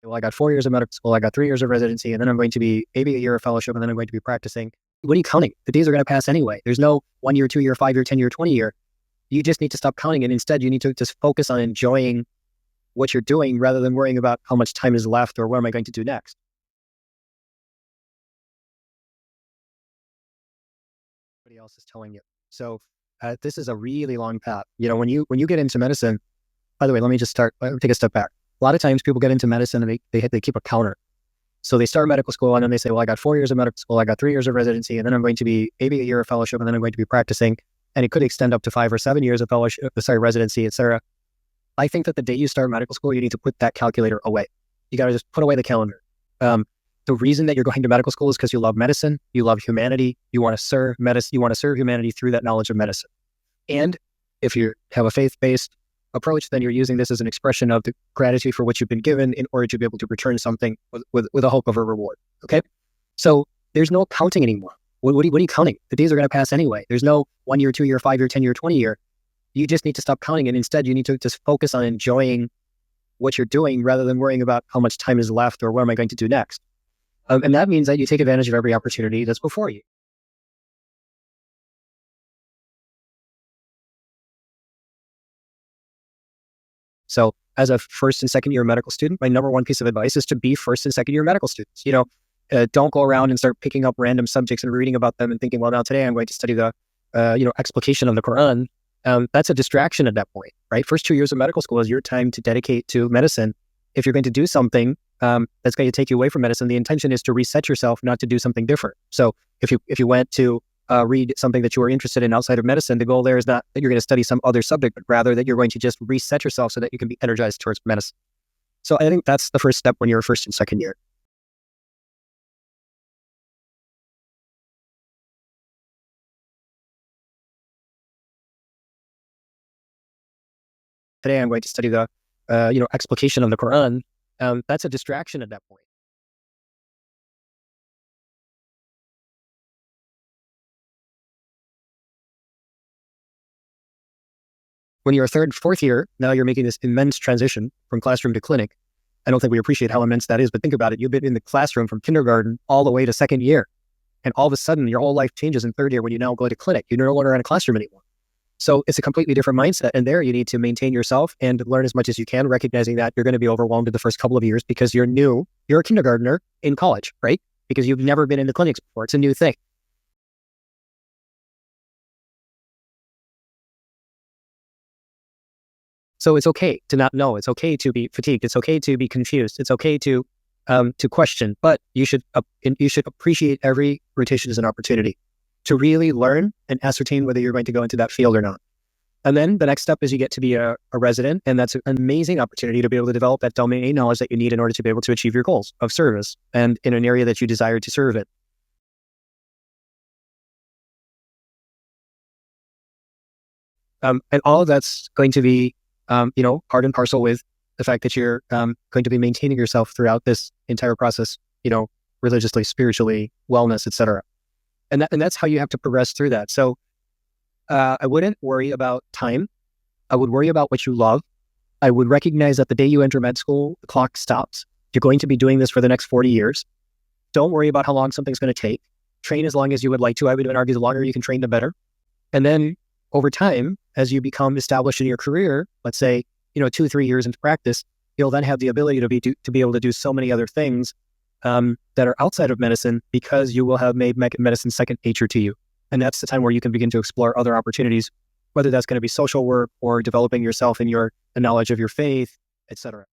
well, I got 4 years of medical school, I got 3 years of residency, and then I'm going to be maybe a year of fellowship, and then I'm going to be practicing. What are you counting? The days are going to pass anyway. There's no 1 year, 2 year, 5 year, 10 year, 20 year. You just need to stop counting. And instead, you need to just focus on enjoying what you're doing rather than worrying about how much time is left or what am I going to do next. Somebody else is telling you. So this is a really long path. When you get into medicine, by the way, let me take a step back. A lot of times people get into medicine and they keep a counter. So they start medical school and then they say, well, I got 4 years of medical school, I got 3 years of residency, and then I'm going to be maybe a year of fellowship, and then I'm going to be practicing. And it could extend up to 5 or 7 years of residency, et cetera. I think that the day you start medical school, you need to put that calculator away. You got to just put away the calendar. The reason that you're going to medical school is because you love medicine, you love humanity, you want to serve medicine, you want to serve humanity through that knowledge of medicine. And if you have a faith-based approach, then you're using this as an expression of the gratitude for what you've been given in order to be able to return something with a hope of a reward. Okay? So there's no counting anymore. What are you counting? The days are going to pass anyway. There's no 1 year, 2 year, 5 year, 10 year, 20 year. You just need to stop counting. And instead, you need to just focus on enjoying what you're doing rather than worrying about how much time is left or what am I going to do next. And that means that you take advantage of every opportunity that's before you. So as a first and second year medical student, my number one piece of advice is to be first and second year medical students. Don't go around and start picking up random subjects and reading about them and thinking, well, now today I'm going to study the, explication of the Quran. That's a distraction at that point, right? First 2 years of medical school is your time to dedicate to medicine. If you're going to do something that's going to take you away from medicine, the intention is to reset yourself, not to do something different. So if you went to read something that you were interested in outside of medicine, the goal there is not that you're going to study some other subject, but rather that you're going to just reset yourself so that you can be energized towards medicine. So I think that's the first step when you're first and second year. Today I'm going to study the, explication of the Quran. That's a distraction at that point. When you're a third, fourth year, now you're making this immense transition from classroom to clinic. I don't think we appreciate how immense that is, but think about it. You've been in the classroom from kindergarten all the way to second year. And all of a sudden, your whole life changes in third year when you now go to clinic. You're no longer in a classroom anymore. So it's a completely different mindset. And there you need to maintain yourself and learn as much as you can, recognizing that you're going to be overwhelmed in the first couple of years because you're new. You're a kindergartner in college, right? Because you've never been in the clinics before. It's a new thing. So it's okay to not know. It's okay to be fatigued. It's okay to be confused. It's okay to question. But you should appreciate every rotation as an opportunity to really learn and ascertain whether you're going to go into that field or not. And then the next step is you get to be a resident, and that's an amazing opportunity to be able to develop that domain knowledge that you need in order to be able to achieve your goals of service and in an area that you desire to serve it. And all of that's going to be part and parcel with the fact that you're going to be maintaining yourself throughout this entire process, religiously, spiritually, wellness, etc. And that's how you have to progress through that. So I wouldn't worry about time. I would worry about what you love. I would recognize that the day you enter med school, the clock stops. You're going to be doing this for the next 40 years. Don't worry about how long something's going to take. Train as long as you would like to. I would even argue the longer you can train, the better. And then over time, as you become established in your career, let's say, 2-3 years into practice, you'll then have the ability to be able to do so many other things that are outside of medicine because you will have made medicine second nature to you. And that's the time where you can begin to explore other opportunities, whether that's going to be social work or developing yourself in the knowledge of your faith, etc.